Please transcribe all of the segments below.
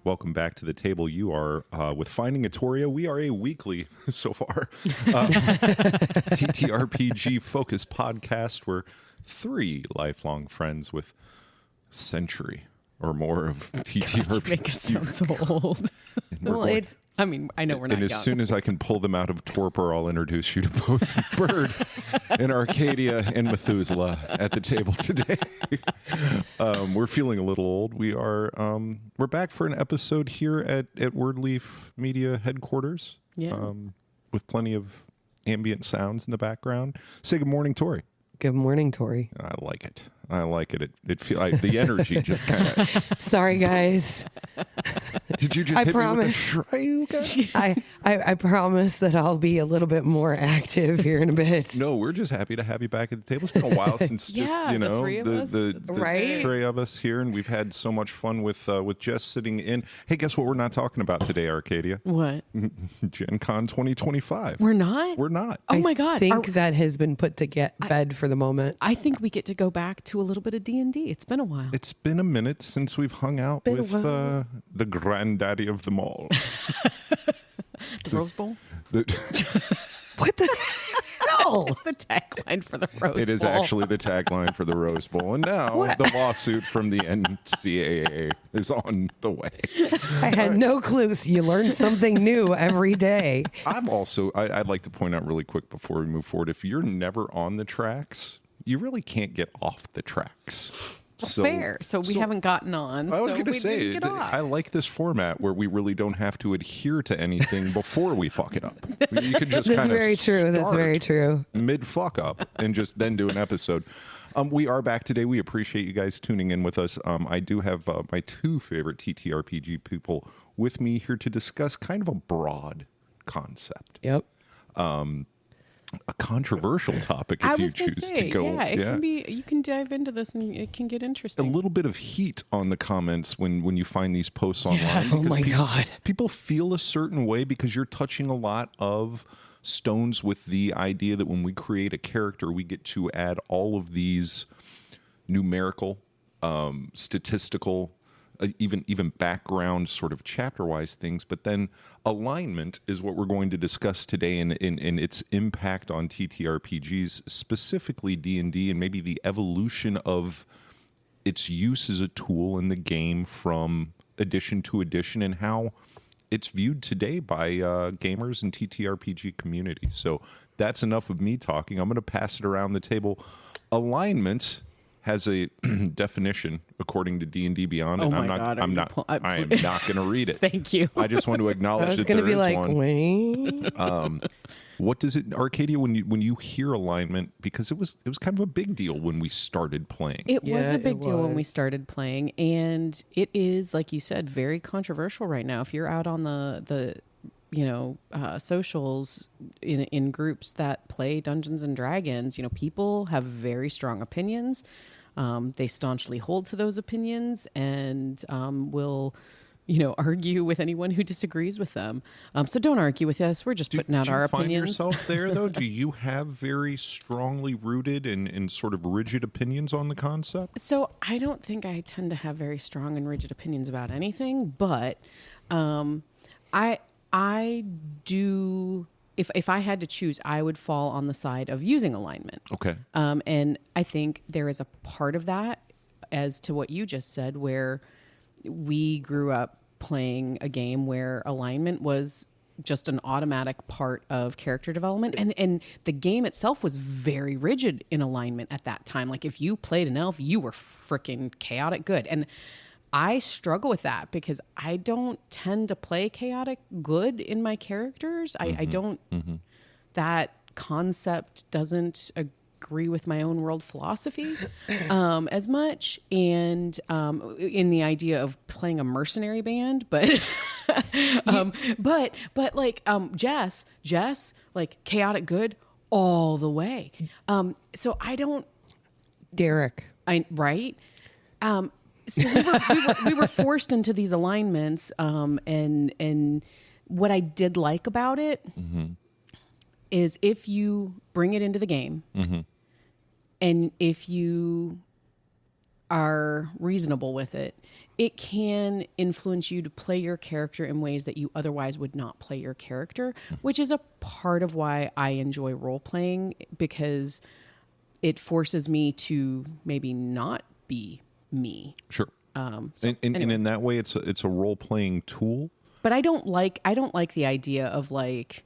Welcome back to the table. You are with Finding Atoria. We are a weekly, so far, TTRPG focused podcast. We're three lifelong friends with a century or more of TTRPG. Make us sound so old. Well, I know we're not And as young. soon as I can pull them out of torpor, I'll introduce you to both Bird and Arcadia and Methuselah at the table today. We're feeling a little old. We're back for an episode here at Wordleaf Media headquarters. Yeah. With plenty of ambient sounds in the background. Say good morning, Tori. Good morning, Tori. I like it. It feels the energy just kind of. Sorry, guys. Did you just I hit promise. me with a Shryuga? I promise that I'll be a little bit more active here in a bit. No, we're just happy to have you back at the table. It's been a while since Yeah, the three of us. the Right? three of us here, and we've had so much fun with Jess sitting in. Hey, guess what we're not talking about today, Arcadia? What? Gen Con 2025. We're not? We're not. Oh my I God. think that has been put to bed for the moment. I think we get to go back to a little bit of D&D. It's been a while. It's been a minute since we've hung out Been a with while. the granddaddy of them all. The Rose Bowl? What the hell? It's the tagline for the Rose Bowl. It is actually the tagline for the Rose Bowl. And now What? the lawsuit from the NCAA is on the way. I had no clue. So you learn something new every day. I'd like to point out really quick before we move forward, if you're never on the tracks, you really can't get off the tracks. fair. So we haven't gotten on. I was so going to we say, didn't get off. I like this format where we really don't have to adhere to anything before we fuck it up. You can just That's kind of very true. That's very true. mid fuck up and just then do an episode. We are back today. We appreciate you guys tuning in with us. I do have my two favorite TTRPG people with me here to discuss kind of a broad concept. Yep. A controversial topic I if you was gonna choose say, to go. it can be. You can dive into this and it can get A interesting. little bit of heat on the comments when you find these posts online. Oh because my God. People feel a certain way because you're touching a lot of stones with the idea that when we create a character, we get to add all of these numerical, statistical, even background sort of chapter-wise things. But then alignment is what we're going to discuss today in its impact on TTRPGs, specifically D&D, and maybe the evolution of its use as a tool in the game from edition to edition and how it's viewed today by gamers and TTRPG community. So that's enough of me talking. I'm going to pass it around the table. Alignment has a definition according to D&D Beyond, and Oh my God, are I am you not going to read it. Thank you. I just want to I acknowledge was that going to there be is like, one. wait. What does it, Arcadia, when you hear alignment, because it was kind of a big deal when we started playing. It was Yeah, a big it deal when we was. started playing, and it is, like you said, very controversial right now. If you're out on the socials in groups that play Dungeons and Dragons, people have very strong opinions. They staunchly hold to those opinions and will argue with anyone who disagrees with them. So don't argue with us. We're just putting out our Do you find opinions. yourself there, though? Do you have very strongly rooted and sort of rigid opinions on the concept? So I don't think I tend to have very strong and rigid opinions about anything, but I do. If I had to choose, I would fall on the side of using alignment. Okay. And I think there is a part of that, as to what you just said, where we grew up playing a game where alignment was just an automatic part of character development. And the game itself was very rigid in alignment at that time. Like if you played an elf, you were freaking chaotic good. And I struggle with that because I don't tend to play chaotic good in my characters. I don't, that concept doesn't agree with my own world philosophy as much. And in the idea of playing a mercenary band, but like Jess, like chaotic good all the way. So I don't, Derek. right? So we were forced into these alignments, and what I did like about it is if you bring it into the game, and if you are reasonable with it, it can influence you to play your character in ways that you otherwise would not play your character, which is a part of why I enjoy role playing, because it forces me to maybe not be me. Sure. So And anyway. in that way, it's a role playing tool. But I don't like the idea of like,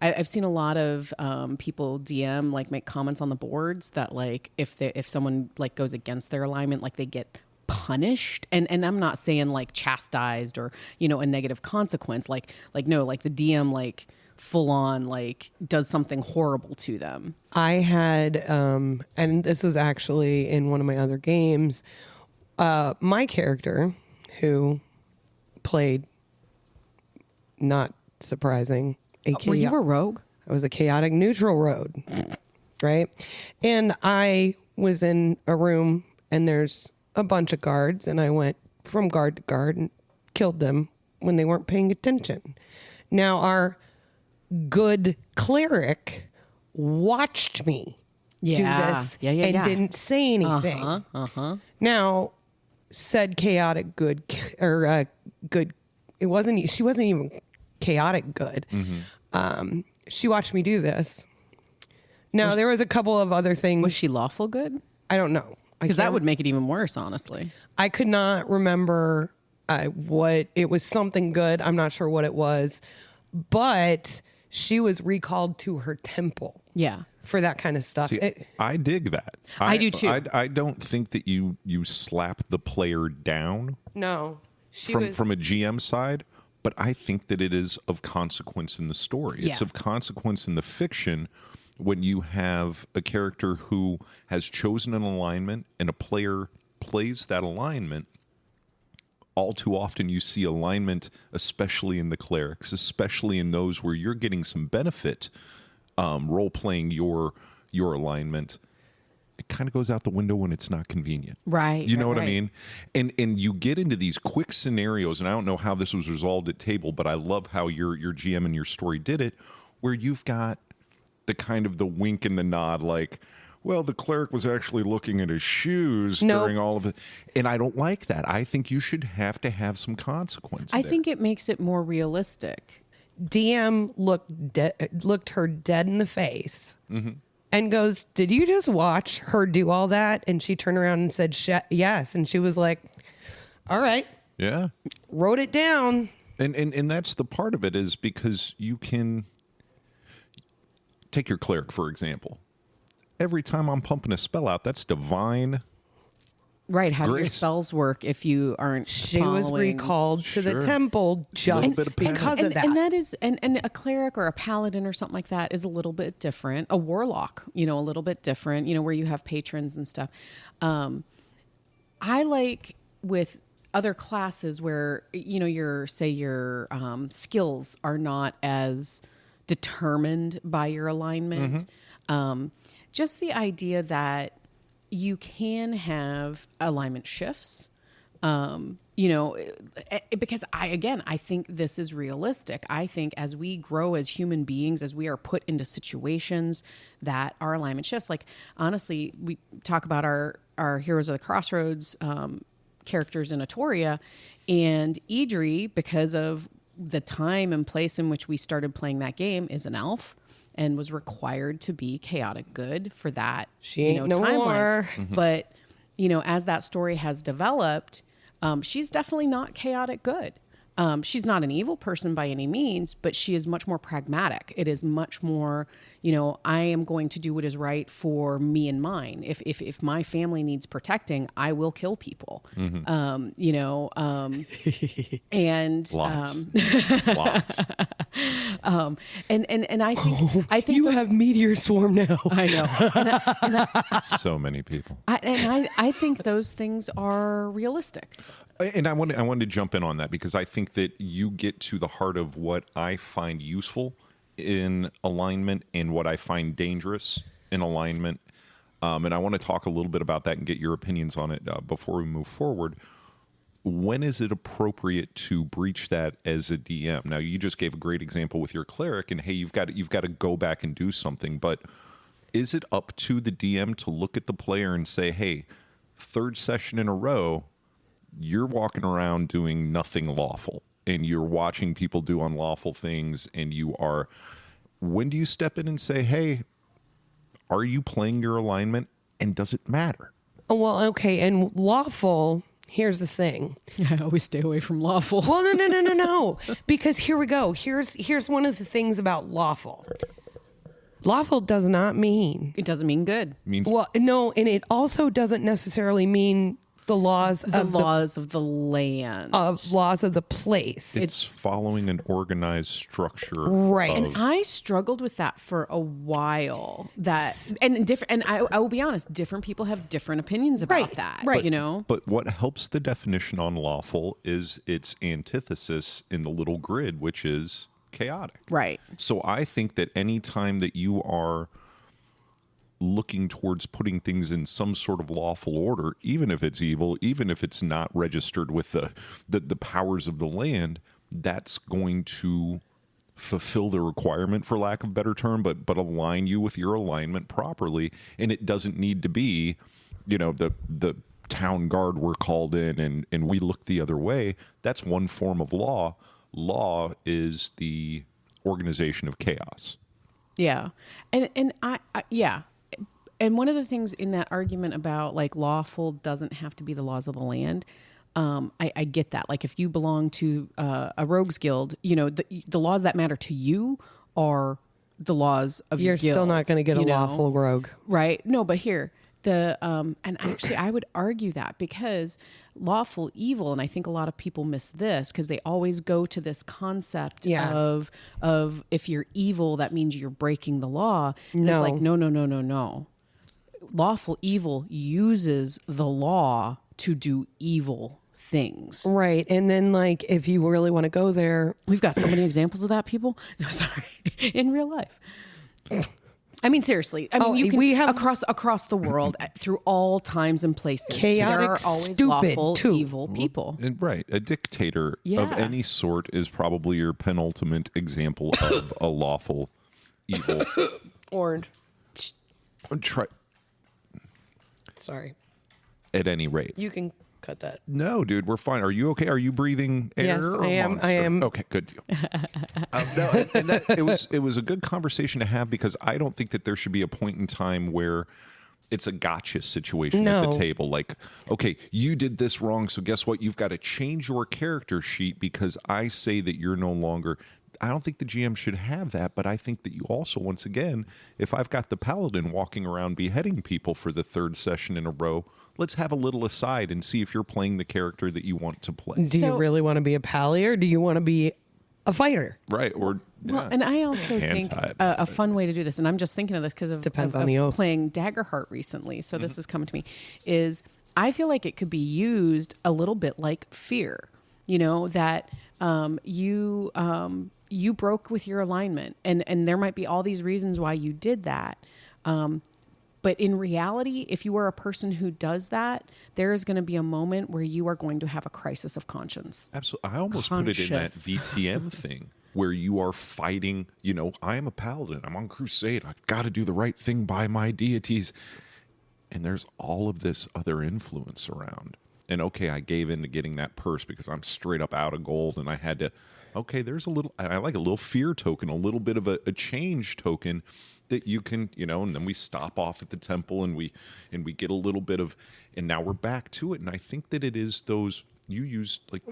I've seen a lot of people DM, like, make comments on the boards that like if someone like goes against their alignment, like they get punished, and I'm not saying like chastised or, you know, a negative consequence, like no, like the DM like full on like does something horrible to them. I had, and this was actually in one of my other games, my character, who played, not surprising, Were you a rogue? I was a chaotic neutral road, right? And I was in a room, and there's a bunch of guards, and I went from guard to guard and killed them when they weren't paying attention. Now, our good cleric watched me do this and didn't say anything. Now, said chaotic good, or good, she wasn't even chaotic good. She watched me do this. Now, there was a couple of other things. Was she lawful good? I don't know. Because that would make it even worse, honestly. I could not remember what it was. Something good. I'm not sure what it was, but she was recalled to her temple. Yeah. For that kind of stuff. See, I dig that. I do too. I don't think that you slap the player down. No, from a GM side, but I think that it is of consequence in the story. It's Yeah. of consequence in the fiction when you have a character who has chosen an alignment and a player plays that alignment. All too often you see alignment, especially in the clerics, especially in those where you're getting some benefit, role-playing your alignment. It kind of goes out the window when it's not convenient. Right. You know what I right. mean? And you get into these quick scenarios, and I don't know how this was resolved at table, but I love how your GM and your story did it, where you've got the kind of the wink and the nod, like, well, the cleric was actually looking at his shoes during all of it. And I don't like that. I think you should have to have some consequence. I there. think it makes it more realistic. DM looked her dead in the face and goes, "Did you just watch her do all that?" And she turned around and said, "Yes." And she was like, "All right." Yeah. Wrote it down. And that's the part of it, is because you can take your cleric, for example. Every time I'm pumping a spell out, that's divine. Right. How do your Grace. spells work if you aren't She was following- recalled to the Sure. temple just bit of panic. because of that. And that is, and a cleric or a paladin or something like that is a little bit different. A warlock, you know, a little bit different, you know, where you have patrons and stuff. I like with other classes where, you know, your skills are not as determined by your alignment. Just the idea that you can have alignment shifts, you know, because I think this is realistic. I think as we grow as human beings, as we are put into situations that our alignment shifts, like honestly, we talk about our Heroes of the Crossroads characters in Atoria, and Idri, because of the time and place in which we started playing that game, is an elf and was required to be chaotic good for that She ain't no timeline. more. But you know, as that story has developed, she's definitely not chaotic good. She's not an evil person by any means, but she is much more pragmatic. It is much more, you know, I am going to do what is right for me and mine. If my family needs protecting, I will kill people. You know, and Lots. and I think You those- have meteor swarm now. I know. So many people. I think those things are realistic. And I wanted to jump in on that, because I think that you get to the heart of what I find useful in alignment and what I find dangerous in alignment. And I want to talk a little bit about that and get your opinions on it before we move forward. When is it appropriate to breach that as a DM? Now, you just gave a great example with your cleric, and hey, you've got to go back and do something. But is it up to the DM to look at the player and say, hey, third session in a row, you're walking around doing nothing lawful, and you're watching people do unlawful things, and you are... When do you step in and say, hey, are you playing your alignment, and does it matter? Well, okay, and lawful, here's the thing. I always stay away from lawful. Well, no. Because here we go. Here's one of the things about lawful. Lawful does not mean... It doesn't mean good. Means Well, no, and it also doesn't necessarily mean the laws The of laws of the land. laws of the place. it's following an organized structure. Right. of- And And I struggled with that for a while. And I will be honest, different people have different opinions about Right, that. right. You know? But what helps the definition on lawful is its antithesis in the little grid, which is chaotic. Right. So I think that any time that you are looking towards putting things in some sort of lawful order, even if it's evil, even if it's not registered with the powers of the land, that's going to fulfill the requirement, for lack of a better term, but align you with your alignment properly. And it doesn't need to be, the town guard were called in and we look the other way. That's one form of law. Law is the organization of chaos. Yeah. And I yeah. And one of the things in that argument about like lawful doesn't have to be the laws of the land. I get that. Like if you belong to a rogues guild, the laws that matter to you are the laws of your you're guild. still not going to get a lawful rogue. Right. No, but here and actually I would argue that because lawful evil, and I think a lot of people miss this because they always go to this concept Yeah. of if you're evil, that means you're breaking the law. And No. It's like, no. Lawful evil uses the law to do evil things. Right. And then like if you really want to go there, We've got so many examples of that, people. No, sorry. In real life. I mean, seriously. I mean, you can we have- across the world through all times and places. Chaotic, there are always stupid, lawful, too. evil people. And right, a dictator of Yeah. any sort is probably your penultimate example of a lawful evil. orange. Try Sorry. at any rate. You can cut that. No, dude, we're fine. Are you okay? Are you breathing air? Yes, or I am. monster? I am. Okay, good deal. No, and it was a good conversation to have because I don't think that there should be a point in time where it's a gotcha situation at No. the table. Like, okay, you did this wrong, so guess what? You've got to change your character sheet because I say that you're no longer. I don't think the GM should have that, but I think that you also, once again, if I've got the paladin walking around beheading people for the third session in a row, let's have a little aside and see if you're playing the character that you want to play. Do you So- really want to be a pally or do you want to be a fighter? Right, or Well, yeah. and I also Hand think tied. a fun way to do this, and I'm just thinking of this because of, Depends of on the oath. playing Daggerheart recently. So this is coming to me. Is I feel like it could be used a little bit like fear. That you broke with your alignment, and there might be all these reasons why you did that. But in reality, if you are a person who does that, there is going to be a moment where you are going to have a crisis of conscience. Absolutely. I almost put it in that Conscious. VTM thing where you are fighting, I am a paladin. I'm on crusade. I've got to do the right thing by my deities. And there's all of this other influence around. And okay, I gave in to getting that purse because I'm straight up out of gold and I had to, there's a little, I like a little fear token, a little bit of a change token that you can, and then we stop off at the temple and we get a little bit of, and now we're back to it. And I think that it is those, you use like,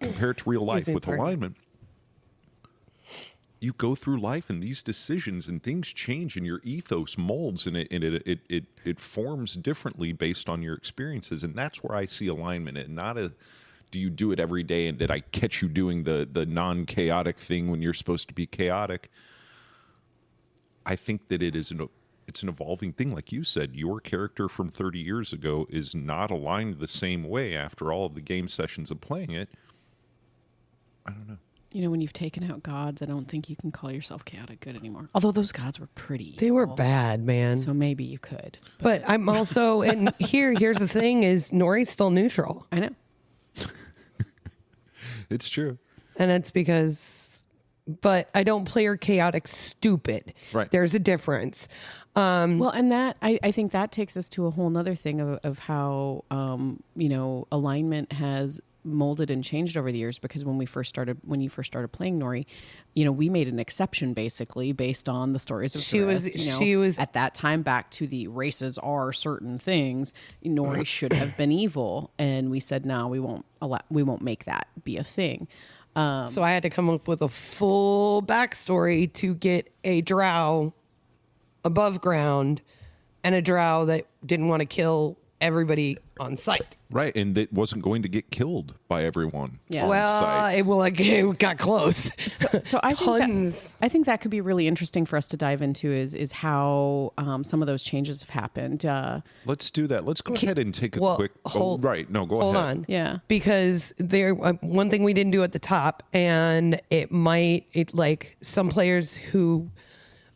compare it to real life with pardon. alignment. You go through life and these decisions and things change and your ethos molds and it forms differently based on your experiences. And that's where I see alignment and not a, do you do it every day and did I catch you doing the non-chaotic thing when you're supposed to be chaotic? I think that it's an evolving thing. Like you said, your character from 30 years ago is not aligned the same way after all of the game sessions of playing it. I don't know. When you've taken out gods, I don't think you can call yourself chaotic good anymore. Although those gods were pretty. They were evil. bad, man. So maybe you could. But I'm also, and here's the thing is Nori's still neutral. I know. It's true. And it's because but I don't play her chaotic stupid. Right. There's a difference. Well, and that I think that takes us to a whole nother thing of how alignment has molded and changed over the years, because when you first started playing Nori, we made an exception basically based on the stories of She was at that time, back to the races are certain things. Nori should have been evil, and we said no, we won't make that be a thing. So I had to come up with a full backstory to get a drow above ground and a drow that didn't want to kill everybody on sight. Right, and it wasn't going to get killed by everyone. Yeah. On site. It got close. So I think that could be really interesting for us to dive into is how some of those changes have happened. Let's do that. Let's go ahead and take a quick. Go hold ahead. on. Yeah. Because there, one thing we didn't do at the top, and like some players who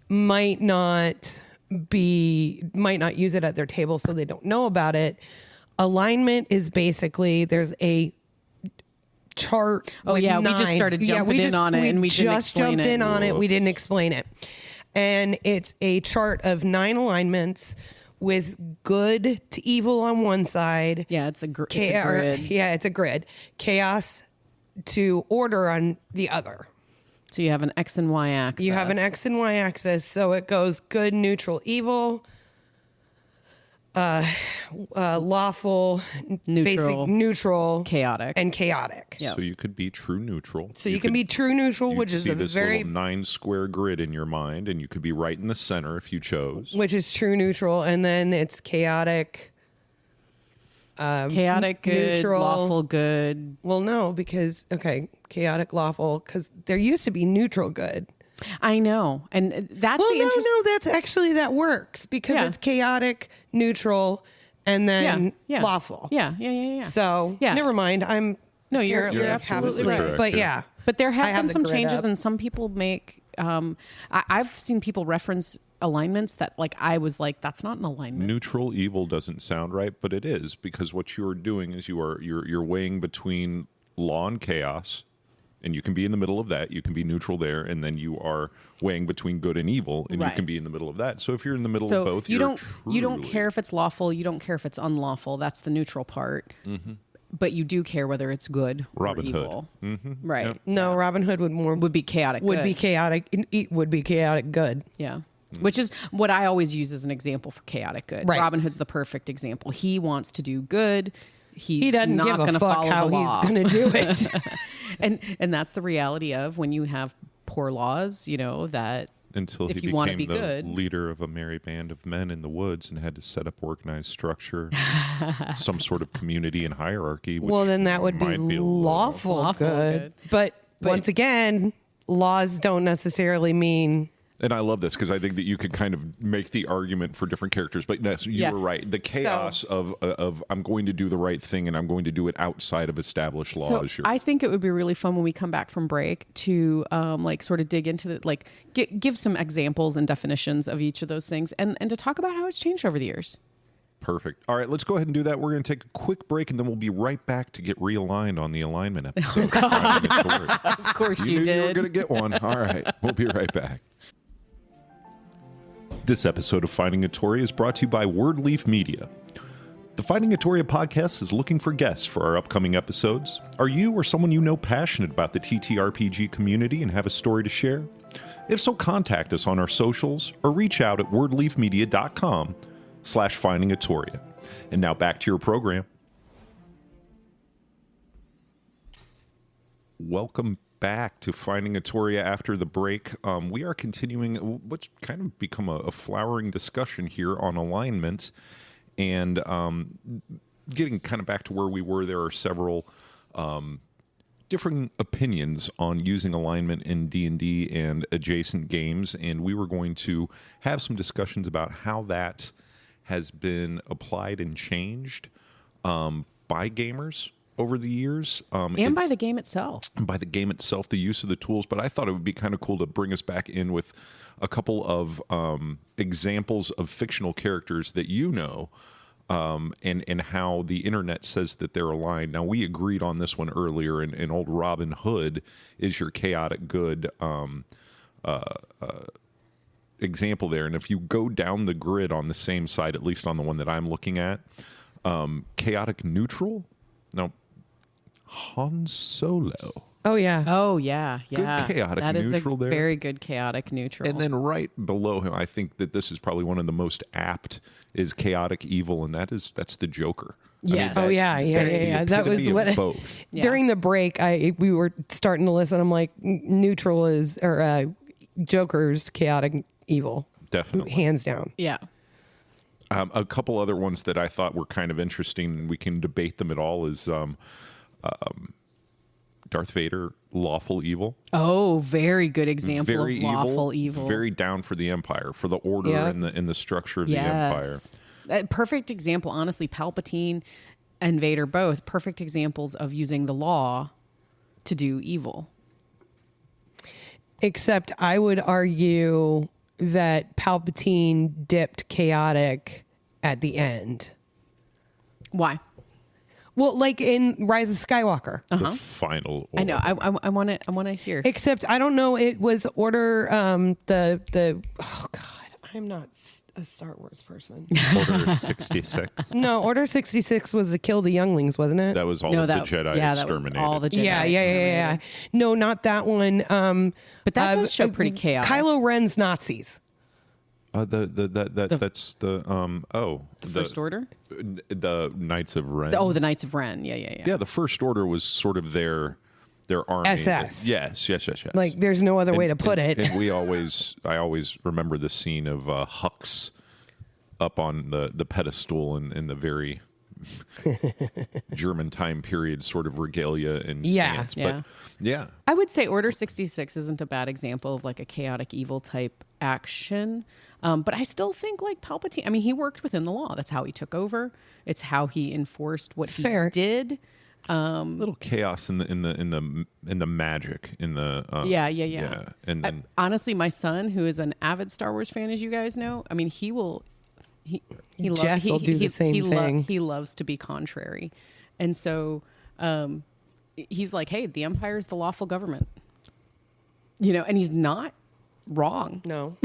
might not use it at their table, so they don't know about it. Alignment is basically, there's a chart. Oh yeah, we just started jumping in on it, and we didn't explain it. We didn't explain it, and it's a chart of 9 alignments with good to evil on one side. Yeah, it's a grid. Yeah, it's a grid. Chaos to order on the other. So you have an X and Y axis. You have an X and Y axis, so it goes good, neutral, evil, lawful, basic, neutral, chaotic, and chaotic. Yep. So you could be true neutral. So you can be true neutral, which is see a this very little 9 square grid in your mind, and you could be right in the center if you chose. which is true neutral, and then it's chaotic. Chaotic good, neutral. lawful good. Well, no, because chaotic, lawful, because there used to be neutral good. I know, and that's Well, the interesting. that's actually that works because it's chaotic, neutral, and then lawful. Yeah. So never mind. You're like absolutely half asleep. right. But yeah. But there have been the some grid changes, up. and some people make. I've seen people reference alignments that, like, I was like, that's not an alignment. Neutral evil doesn't sound right, but it is, because what you're doing is you're weighing between law and chaos, and you can be in the middle of that. You can be neutral there, and then you are weighing between good and evil, and you can be in the middle of that. So if you're in the middle of both, you don't care if it's lawful. You don't care if it's unlawful. That's the neutral part. Mm-hmm. But you do care whether it's good Robin or Hood. evil. Mm-hmm. Right. Yep. No, Robin Hood Would be chaotic. would good. be chaotic. It would be chaotic good. Yeah. Which is what I always use as an example for chaotic good. Right. Robin Hood's the perfect example. He wants to do good. He doesn't not give going a to fuck follow how the law. he's going to do it. And that's the reality of when you have poor laws, that Until if he you want to became be the good. leader of a merry band of men in the woods and had to set up organized structure, some sort of community and hierarchy. Which Well, then that would be might a little- lawful good. But once again, laws don't necessarily mean. And I love this because I think that you could kind of make the argument for different characters. But yes, you were right. The chaos of I'm going to do the right thing and I'm going to do it outside of established laws. So I think it would be really fun when we come back from break to sort of dig into it, like give some examples and definitions of each of those things, and to talk about how it's changed over the years. Perfect. All right, let's go ahead and do that. We're going to take a quick break, and then we'll be right back to get realigned on the alignment episode. Of course you knew did. you were going to get one. All right, we'll be right back. This episode of Finding Atoria is brought to you by Wordleaf Media. The Finding Atoria podcast is looking for guests for our upcoming episodes. Are you or someone you know passionate about the TTRPG community and have a story to share? If so, contact us on our socials or reach out at wordleafmedia.com/findingatoria. And now back to your program. Welcome back to Finding Atoria after the break. We are continuing what's kind of become a flowering discussion here on alignment, and getting kind of back to where we were. There are several different opinions on using alignment in D&D and adjacent games, and we were going to have some discussions about how that has been applied and changed by gamers over the years. And by the game itself. By the game itself, the use of the tools. But I thought it would be kind of cool to bring us back in with a couple of examples of fictional characters that and how the internet says that they're aligned. Now, we agreed on this one earlier, and old Robin Hood is your chaotic good example there. And if you go down the grid on the same side, at least on the one that I'm looking at, chaotic neutral. Now, Han Solo. Oh yeah. Oh yeah, yeah. chaotic that is neutral a there. very good chaotic neutral. And then right below him, I think that this is probably one of the most apt, is chaotic evil, and that's the Joker. Yes. Oh yeah. The That was epitome of what both. Yeah. during the break we were starting to listen. I'm like, neutral is Joker's chaotic evil, Definitely. hands down. yeah. A couple other ones that I thought were kind of interesting, and we can debate them at all, is Darth Vader, lawful evil. Oh, very good example Very of lawful evil. Very down for the Empire, for the order Yeah. and the structure of the Empire. Perfect example, honestly. Palpatine and Vader both perfect examples of using the law to do evil. Except I would argue that Palpatine dipped chaotic at the end. Why? Well, like in Rise of Skywalker. The final order. I know. I want to hear. Except I don't know. It was Order the oh god, I'm not a Star Wars person. Order 66. No, Order 66 was to kill the younglings, wasn't it? That was all no, of that the Jedi yeah, that exterminated. was all the Jedi. yeah. exterminated. No, not that one. But that does show pretty chaotic. Kylo Ren's Nazis. That's the First Order. the Knights of Ren. The Knights of Ren. Yeah. Yeah, the First Order was sort of their army. SS. Yes. Like, there's no other way to put it. And I always remember the scene of Hux up on the pedestal in the very German time period sort of regalia and Yeah. stance. But yeah, I would say Order 66 isn't a bad example of like a chaotic evil type action. But I still think like Palpatine, I mean, he worked within the law. That's how he took over. It's how he enforced what Fair. he did. little chaos in the magic in the Yeah. And then Honestly, my son, who is an avid Star Wars fan, as you guys know, I mean, he Jess will do the same thing. He loves to be contrary. And so he's like, hey, the Empire is the lawful government. And he's not wrong. No.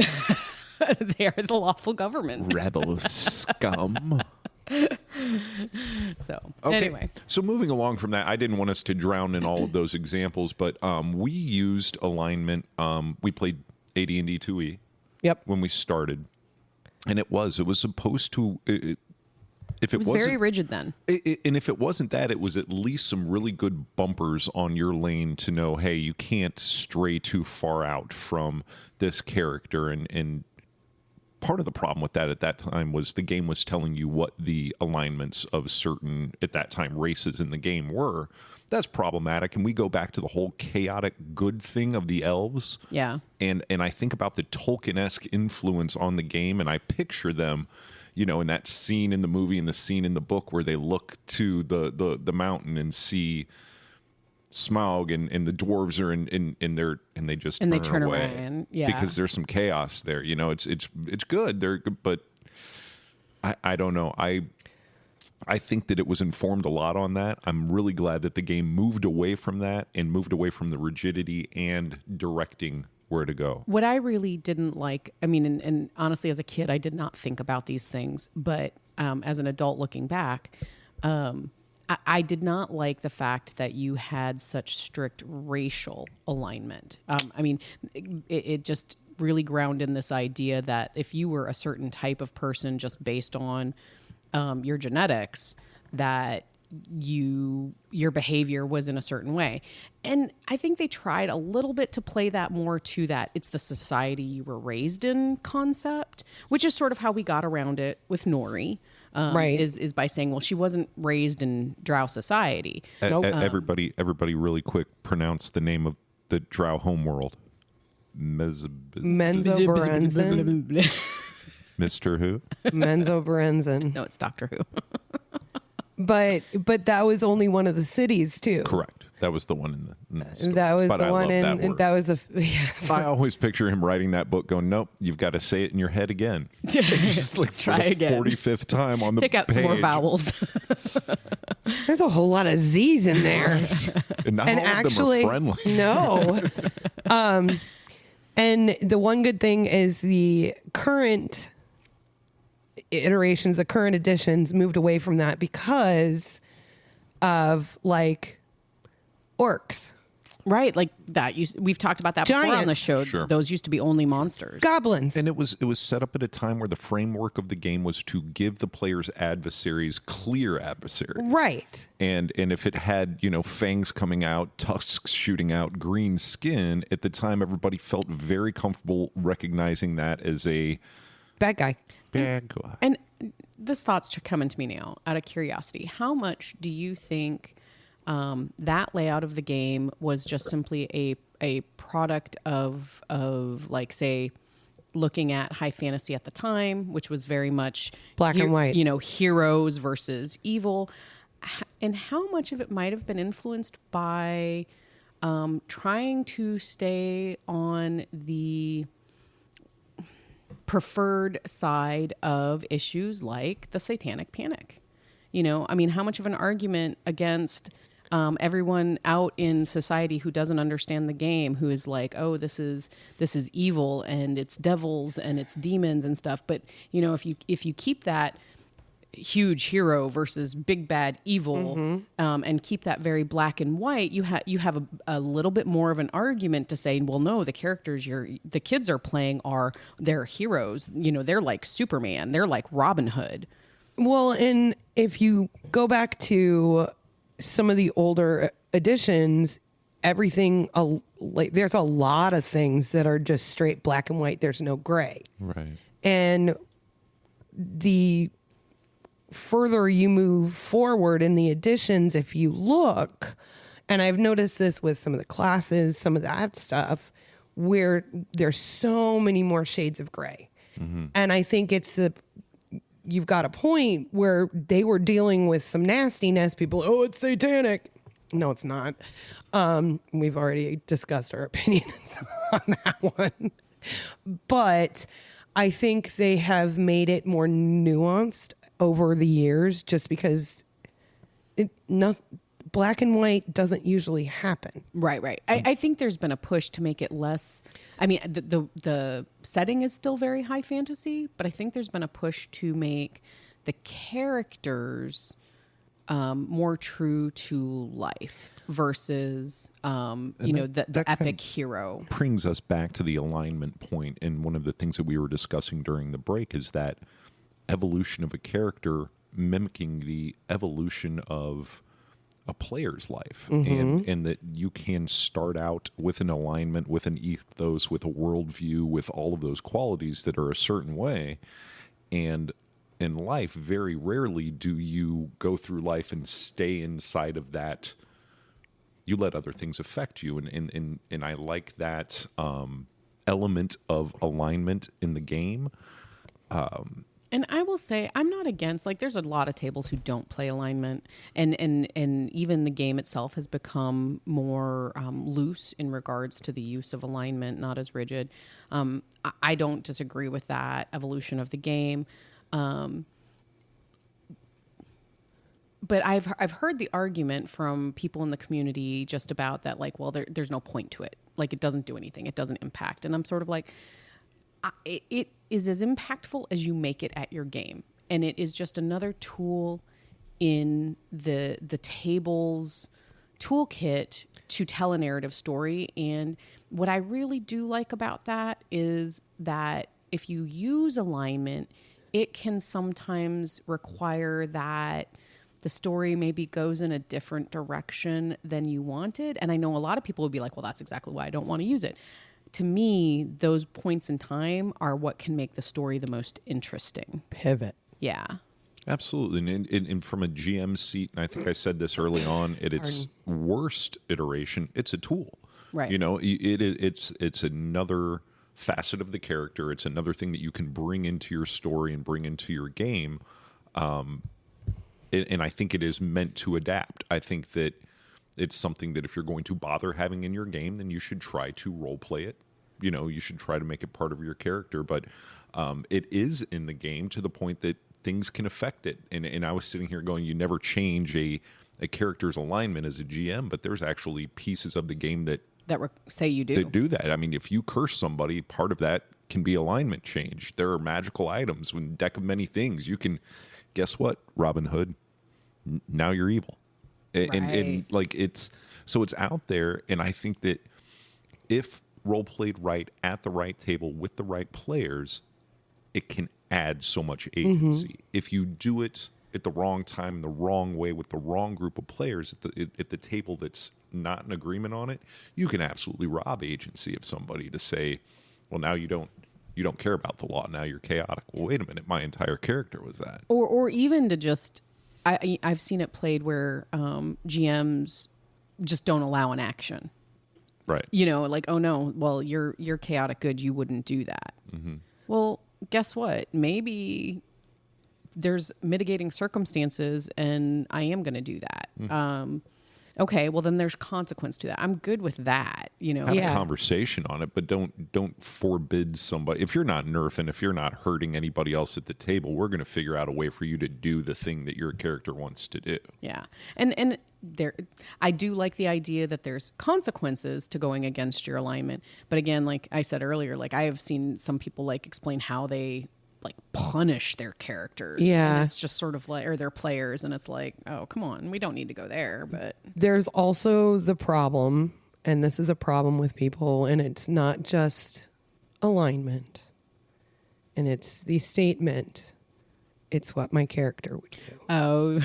They are the lawful government. rebel scum. So Okay. anyway. So moving along from that, I didn't want us to drown in all of those examples, but we used alignment. We played AD&D 2E Yep. when we started, and it was supposed to. If It was very rigid then. And if it wasn't that, it was at least some really good bumpers on your lane to know, hey, you can't stray too far out from this character. And part of the problem with that at that time was the game was telling you what the alignments of certain, at that time, races in the game were. That's problematic. And we go back to the whole chaotic good thing of the elves. Yeah. And I think about the Tolkien-esque influence on the game, and I picture them, in that scene in the movie and the scene in the book where they look to the mountain and see Smaug and the dwarves are and they just turn away. around, yeah. Because there's some chaos there. It's good. They're good, but I don't know. I think that it was informed a lot on that. I'm really glad that the game moved away from that and moved away from the rigidity and directing where to go. What I really didn't like, I mean, and honestly, as a kid, I did not think about these things, but as an adult looking back, I did not like the fact that you had such strict racial alignment. I mean, it just really ground in this idea that if you were a certain type of person just based on your genetics, that your behavior was in a certain way. And I think they tried a little bit to play that more to that it's the society you were raised in concept, which is sort of how we got around it with Nori. Right. Is by saying, well, she wasn't raised in Drow society. Everybody really quick pronounce the name of the Drow homeworld. Menzo Berenzin. Mr. Who? Menzo Berenzin. No, it's Doctor Who. but that was only one of the cities too. Correct. That was the one in the stories. That was But the I one love in. that word. That was a. Yeah. I always picture him writing that book going, nope, you've got to say it in your head again. Just like for Try the again. 45th time on the Take out page. some more vowels. There's a whole lot of Z's in there. And not And all actually, of them are friendly. no. And the one good thing is the current iterations, the current editions moved away from that because of like orcs, Right, like that. We've talked about that before on the Giants. show. Sure. Those used to be only monsters. goblins. And it was set up at a time where the framework of the game was to give the players adversaries clear adversaries. Right. And if it had, fangs coming out, tusks shooting out, green skin, at the time everybody felt very comfortable recognizing that as a Bad guy. bad guy. And this thought's coming to me now out of curiosity. How much do you think that layout of the game was just simply a product of like, say, looking at high fantasy at the time, which was very much Black and white. Heroes versus evil, and how much of it might have been influenced by trying to stay on the preferred side of issues like the Satanic Panic. How much of an argument against everyone out in society who doesn't understand the game, who is like, oh, this is evil and it's devils and it's demons and stuff. But if you keep that huge hero versus big bad evil, and keep that very black and white, you have a little bit more of an argument to say, well, no, the characters the kids are playing they're heroes. They're like Superman. They're like Robin Hood. Well, and if you go back to some of the older editions, everything, there's a lot of things that are just straight black and white. There's no gray. Right. And the further you move forward in the editions, if you look, and I've noticed this with some of the classes, some of that stuff, where there's so many more shades of gray. And I think you've got a point where they were dealing with some nastiness. People, oh, it's satanic. No, it's not. We've already discussed our opinions on that one. But I think they have made it more nuanced over the years just because black and white doesn't usually happen. Right. I think there's been a push to make it less. I mean, the setting is still very high fantasy, but I think there's been a push to make the characters more true to life versus the epic hero. Brings us back to the alignment point, and one of the things that we were discussing during the break is that evolution of a character mimicking the evolution of a player's life, and that you can start out with an alignment, with an ethos, with a worldview, with all of those qualities that are a certain way. And in life, very rarely do you go through life and stay inside of that. You let other things affect you, and I like that element of alignment in the game. And I will say, I'm not against, like, there's a lot of tables who don't play alignment, and even the game itself has become more loose in regards to the use of alignment, not as rigid. I don't disagree with that evolution of the game. But I've heard the argument from people in the community just about that, like, well, there's no point to it. Like, it doesn't do anything. It doesn't impact. And I'm sort of like, it is as impactful as you make it at your game. And it is just another tool in the table's toolkit to tell a narrative story. And what I really do like about that is that if you use alignment, it can sometimes require that the story maybe goes in a different direction than you wanted. And I know a lot of people would be like, well, that's exactly why I don't want to use it. To me, those points in time are what can make the story the most interesting. Pivot. Yeah. Absolutely. And from a GM seat, and I think I said this early on, at its worst iteration, it's a tool. Right. It's another facet of the character. It's another thing that you can bring into your story and bring into your game. and I think it is meant to adapt. I think that it's something that if you're going to bother having in your game, then you should try to role play it. You know, you should try to make it part of your character. But it is in the game to the point that things can affect it. And I was sitting here going, you never change a character's alignment as a GM, but there's actually pieces of the game that say you do. that do that. I mean, if you curse somebody, part of that can be alignment change. There are magical items with deck of many things. You can, guess what, Robin Hood? Now you're evil. And like it's out there. And I think that if role played right at the right table with the right players, it can add so much agency. If you do it at the wrong time, in the wrong way, with the wrong group of players at the table that's not in agreement on it, you can absolutely rob agency of somebody to say, well, now you don't care about the law. Now you're chaotic. Well, wait a minute. My entire character was that. Or even to just, I've seen it played where GMs just don't allow an action. Right. You know, like, oh no, well, you're chaotic good. You wouldn't do that. Well, guess what? Maybe there's mitigating circumstances and I am going to do that. Okay, well then there's consequence to that. I'm good with that, you know. Have a conversation on it, but don't forbid somebody. If you're not nerfing, if you're not hurting anybody else at the table, we're going to figure out a way for you to do the thing that your character wants to do. Yeah. And there, I do like the idea that there's consequences to going against your alignment. But again, like I said earlier, like I have seen some people like explain how they like punish their characters. Yeah. And it's just sort of like, or their players. And it's like, oh, come on. We don't need to go there. But There's also the problem, and this is a problem with people, and it's not just alignment. And it's the statement, it's what my character would do. oh,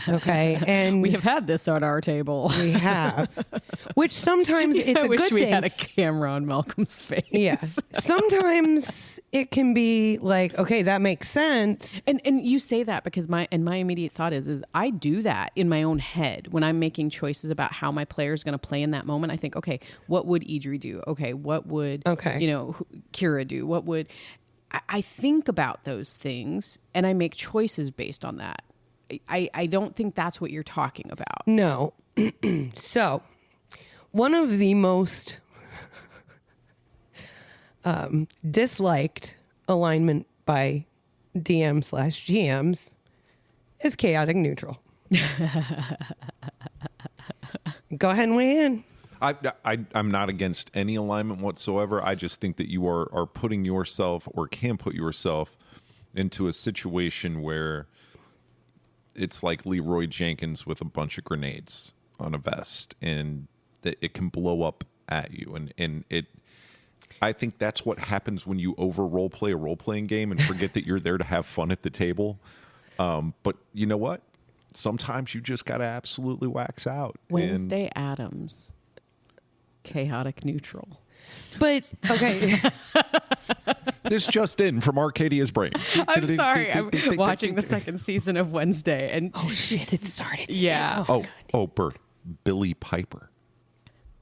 Okay. And we have had this on our table. we have. Which sometimes it's I a wish good we thing. had a camera on Malcolm's face. Yeah. Sometimes it can be like, okay, that makes sense. And you say that because my immediate thought is I do that in my own head when I'm making choices about how my player is going to play in that moment. I think, okay, what would Idri do? Okay, what would Kira do? What would I think about those things and I make choices based on that. I don't think that's what you're talking about. No. So, one of the most disliked alignment by DM/GMs is chaotic neutral. Go ahead and weigh in. I'm not against any alignment whatsoever. I just think that you are putting yourself or can put yourself into a situation where it's like Leroy Jenkins with a bunch of grenades on a vest and that it can blow up at you. And I think that's what happens when you over role play a role-playing game and forget that you're there to have fun at the table. But you know what? Sometimes you just got to absolutely wax out. Wednesday Addams. Chaotic neutral. But, okay. This just in from Arcadia's brain. I'm sorry. I'm watching the second season of Wednesday. And Oh, shit, it started. yeah. Oh, Bert. Billy Piper.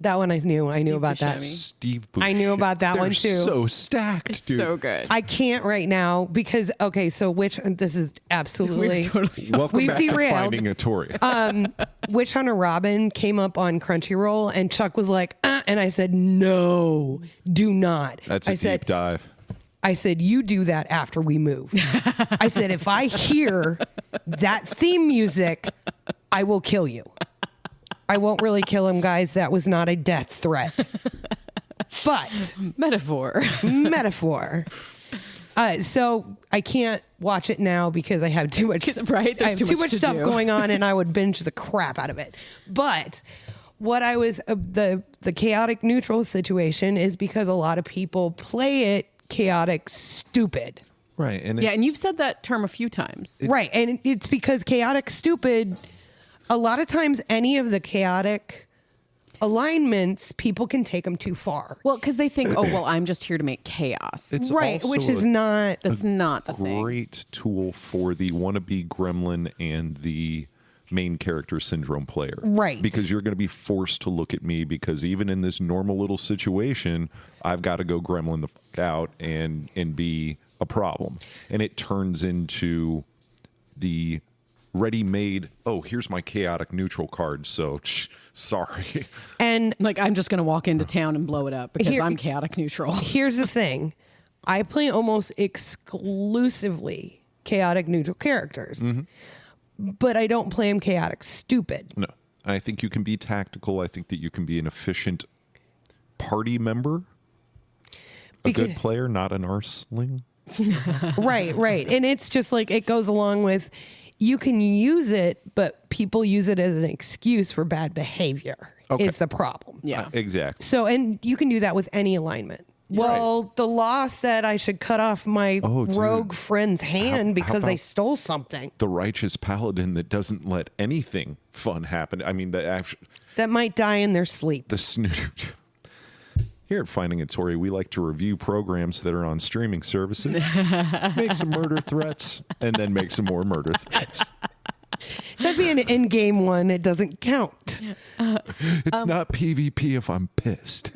That one I knew. I knew about that. Buscemi. Steve Buscemi. I knew about that They're one, too. So stacked, dude. So good. I can't right now because, okay, so this is absolutely. We've totally Welcome We've back derailed. to Finding a Tory. Witch Hunter Robin came up on Crunchyroll and Chuck was like, and I said, no, do not. That's a deep dive. I said, you do that after we move. I said, if I hear that theme music, I will kill you. I won't really kill him, guys. That was not a death threat. But Metaphor. So I can't watch it now because I have too much. Right? I have There's too too much much to stuff do. going on, and I would binge the crap out of it. But what I was the chaotic neutral situation is because a lot of people play it chaotic stupid. Right. And Yeah, and you've said that term a few times. Right, and it's because chaotic stupid. A lot of times, any of the chaotic alignments, people can take them too far. Well, because they think, oh, well, I'm just here to make chaos. it's Right, also which is a not. That's not the thing. great tool for the wannabe gremlin and the main character syndrome player. Right. Because you're going to be forced to look at me because even in this normal little situation, I've got to go gremlin the fuck out and be a problem. And it turns into the ready-made, oh, here's my chaotic neutral card, so sorry. And Like, I'm just going to walk into town and blow it up because I'm chaotic neutral. here's the thing. I play almost exclusively chaotic neutral characters. But I don't play them chaotic stupid. No. I think you can be tactical. I think that you can be an efficient party member. A good player, not an arseling. Right. And it's just like it goes along with you can use it, but people use it as an excuse for bad behavior is the problem. Yeah. Exactly. So, and you can do that with any alignment. Well, the law said I should cut off my rogue friend's hand because they stole something. The righteous paladin that doesn't let anything fun happen. I mean, That might die in their sleep. the snoot. Here at Finding a Tory, we like to review programs that are on streaming services, make some murder threats, and then make some more murder threats. That'd be an in-game one. It doesn't count. It's not PvP if I'm pissed.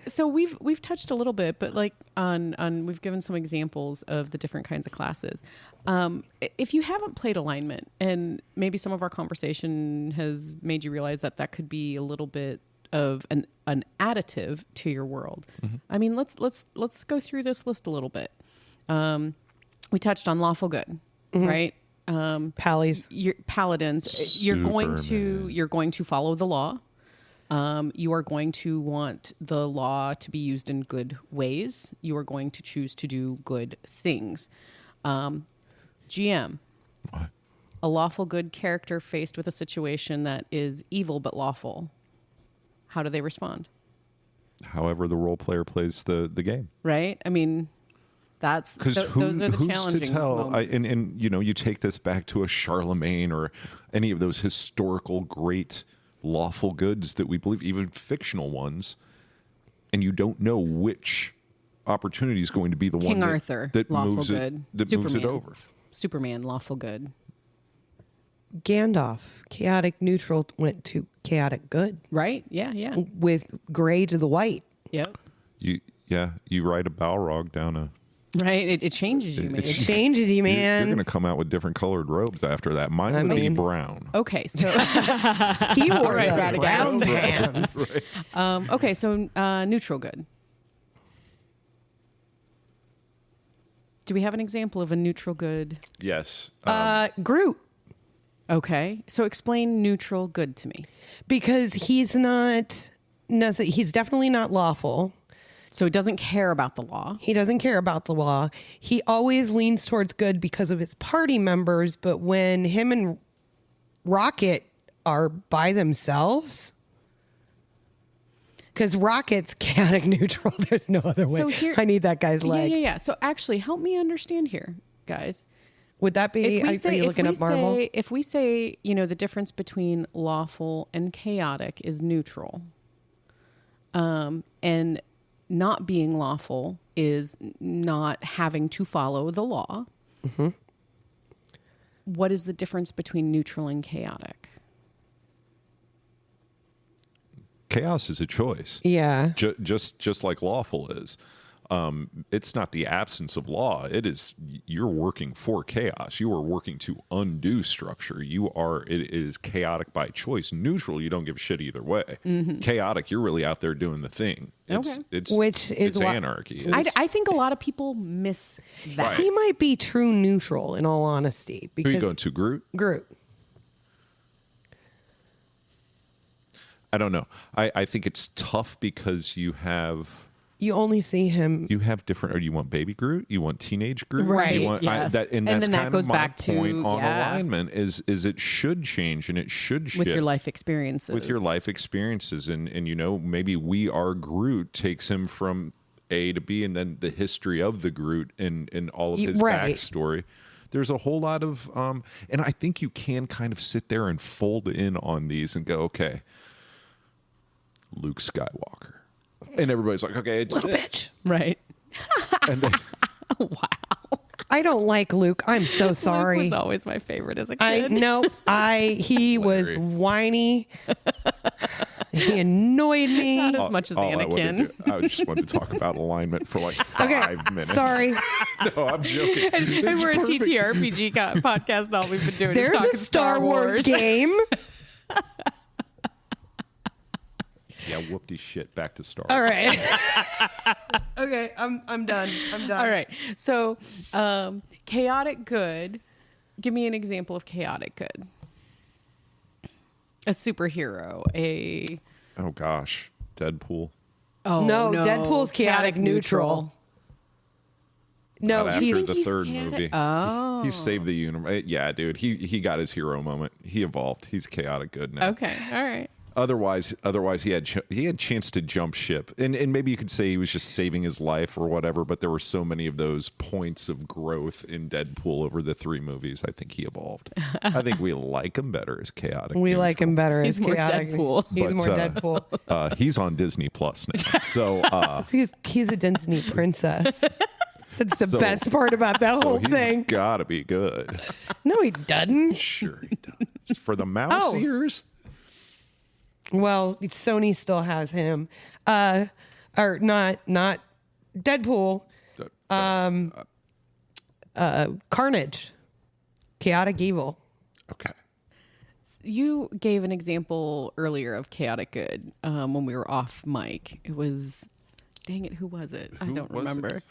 So we've touched a little bit, but like on we've given some examples of the different kinds of classes. If you haven't played alignment, and maybe some of our conversation has made you realize that could be a little bit of an additive to your world. I mean, let's go through this list a little bit. We touched on lawful good, right? Pallies. Your paladins. You're going to follow the law. You are going to want the law to be used in good ways. You are going to choose to do good things. GM. What? A lawful good character faced with a situation that is evil but lawful. How do they respond? However the role player plays the game. Right? I mean, that's Because those are the who's challenging to tell? moments. And you know, you take this back to a Charlemagne or any of those historical great lawful goods that we believe, even fictional ones, and you don't know which opportunity is going to be the King one Arthur, that lawful moves good. it moves it over. Superman, lawful good. Gandalf, chaotic neutral, went to chaotic good Right? Yeah. with gray to the white. Yep. You ride a Balrog down a. Right? It changes you, man. It changes you, You're man. going to come out with different colored robes after that. Mine would be brown. Okay, so He wore Right, the Radagast. brown pants. okay, so neutral good. Do we have an example of a neutral good? Yes. Groot, Okay, so explain neutral good to me. because he's definitely not lawful. So it doesn't care about the law. He doesn't care about the law. He always leans towards good because of his party members, but when him and Rocket are by themselves, because Rocket's chaotic neutral, there's no other way. So here- I need that guy's leg. Yeah. So actually, help me understand here, guys. Would that be, are you looking up Marvel? If we say, the difference between lawful and chaotic is neutral, and not being lawful is not having to follow the law. What is the difference between neutral and chaotic? Chaos is a choice. Yeah. Just like lawful is. It's not the absence of law. It is you're working for chaos. You are working to undo structure. It is chaotic by choice. Neutral, you don't give a shit either way. Chaotic, you're really out there doing the thing. It's anarchy. I think a lot of people miss that. He might be true neutral, in all honesty. Who Because are you going to, Groot? Groot. I don't know. I think it's tough because you only see him. You have different, or you want baby Groot, you want teenage Groot, Right, You want, yes. and then that's that kind goes of my back to, point on yeah. alignment is it should change and it should shift With your life experiences. with your life experiences, and maybe We Are Groot takes him from A to B, and then the history of the Groot and all of his Right. backstory. There's a whole lot of, and I think you can kind of sit there and fold in on these and go, okay, Luke Skywalker. And everybody's like, okay, it's Little this. bitch. Right. And then, I don't like Luke. I'm so sorry. Luke was always my favorite as a kid. He was whiny. He annoyed me. Not as much as Anakin. I just wanted to talk about alignment for like 5 minutes. Sorry. No, I'm joking. And we're a TTRPG podcast. And all we've been doing There's is talking a Star Wars game. Yeah, whoopty shit. Back to Star. All right. Okay, I'm done. All right. So, chaotic good. Give me an example of chaotic good. A superhero. Oh gosh, Deadpool. Oh No, Deadpool's chaotic neutral. No, Not after the he's third chaotic- movie. Oh. He saved the universe. Yeah, dude. He got his hero moment. He evolved. He's chaotic good now. Okay. All right. Otherwise, he had chance to jump ship, and maybe you could say he was just saving his life or whatever. But there were so many of those points of growth in Deadpool over the 3 movies. I think he evolved. I think we like him better as chaotic. we like him better He's as more chaotic. Deadpool. He's But, more Deadpool. He's on Disney Plus now, so He's a Disney princess. That's the So- best part about that whole he's thing. gotta be good. No, he doesn't. Sure, he does. For the mouse Oh. ears. Well, Sony still has him. Or not Deadpool. Carnage. Chaotic evil. Okay. You gave an example earlier of chaotic good when we were off mic. It was, dang it, who was it? I don't was remember. it?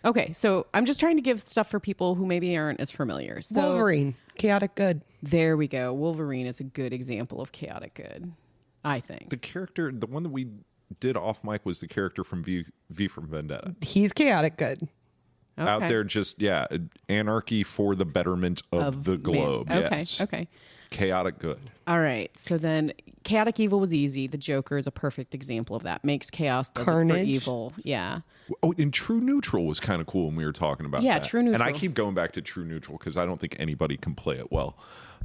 Okay, so I'm just trying to give stuff for people who maybe aren't as familiar. So Wolverine. Chaotic good. there we go. Wolverine is a good example of chaotic good, I think. The character, the one that we did off mic, was the character from V for Vendetta. He's chaotic good. Out Okay. there, just anarchy for the betterment of the man. globe. Okay, Yes. okay. Chaotic good. All right. So then chaotic evil was easy. The Joker is a perfect example of that. Makes chaos does it for Carnage. evil. Yeah. Oh, and True Neutral was kind of cool when we were talking about Yeah, that. True And I Neutral. keep going back to True Neutral because I don't think anybody can play it well.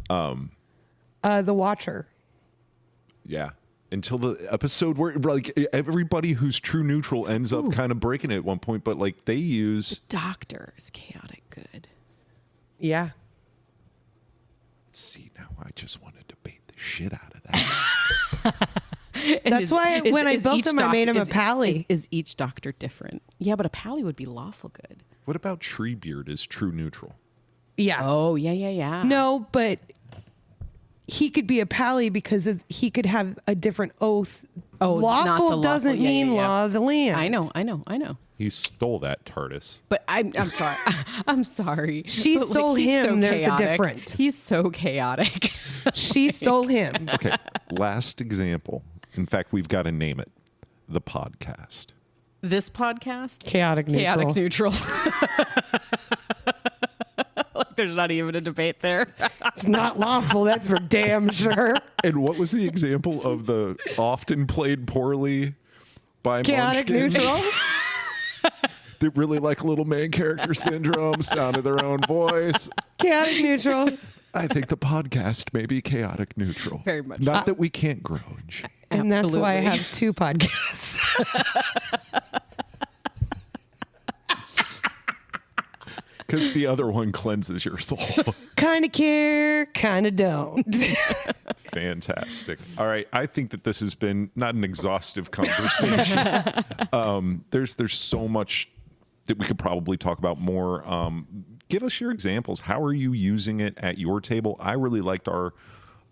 The Watcher. Yeah. Until the episode where like everybody who's True Neutral ends up kind of breaking it at one point, but like they use Doctor is chaotic good. Yeah. See, now I just want to debate the shit out of that. And That's why when I built each him, I made him a pally. Is each doctor different? Yeah, but a pally would be lawful good. What about Treebeard as True Neutral? Yeah. Oh, yeah. No, but he could be a pally because he could have a different oath. Oh, not the lawful lawful. doesn't Yeah, mean yeah, yeah. law of the land. I know. He stole that TARDIS. But I'm sorry. I'm sorry. She But, stole he's him. So There's a chaotic. difference. He's so chaotic. She stole him. Okay, last example. In fact, we've got to name it. The podcast. This podcast, Chaotic neutral. chaotic neutral. Like there's not even a debate there. It's not lawful. That's for damn sure. And what was the example of the often played poorly by Chaotic Munchkin? neutral. They really like little man character syndrome, sound of their own voice. Chaotic neutral. I think the podcast may be chaotic neutral. Very much. Not that we can't grow and shit. And that's why I Absolutely. have 2 podcasts. Because the other one cleanses your soul. Kind of care, kind of don't. Fantastic. All right. I think that this has been not an exhaustive conversation. There's so much that we could probably talk about more. Give us your examples. How are you using it at your table? I really liked our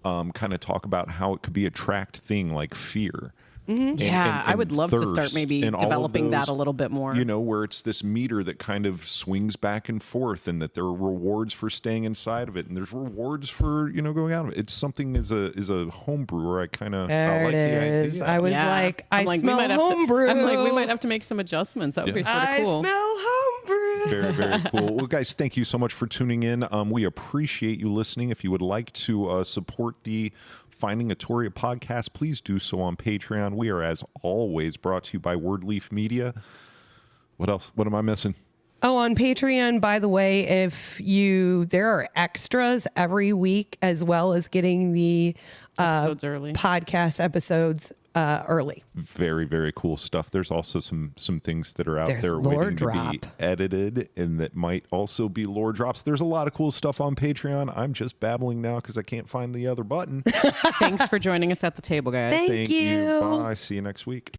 kind of talk about how it could be a tracked thing like fear. And- Yeah, I and would love to start thirst maybe and all of developing that those, a little bit more. You know, where it's this meter that kind of swings back and forth, and that there are rewards for staying inside of it, and there's rewards for going out of it. It's something as a home brewer. I kind of There like it the is. idea. I was Yeah. like, I I'm like, smell homebrew. I'm like, we might have to make some adjustments. That would be Yeah. sort of I cool. smell homebrew. Very, very cool. Well, guys, thank you so much for tuning in. We appreciate you listening. If you would like to support the Finding a Toria podcast, please do so on Patreon. We are, as always, brought to you by Wordleaf Media. What else? What am I missing? Oh, on Patreon, by the way, there are extras every week, as well as getting the Episodes early. podcast episodes early. Very, very cool stuff. There's also some things that are out There's there lore waiting drop. to be edited, and that might also be lore drops. There's a lot of cool stuff on Patreon. I'm just babbling now because I can't find the other button. Thanks for joining us at the table, guys. Thank you. Bye. See you next week.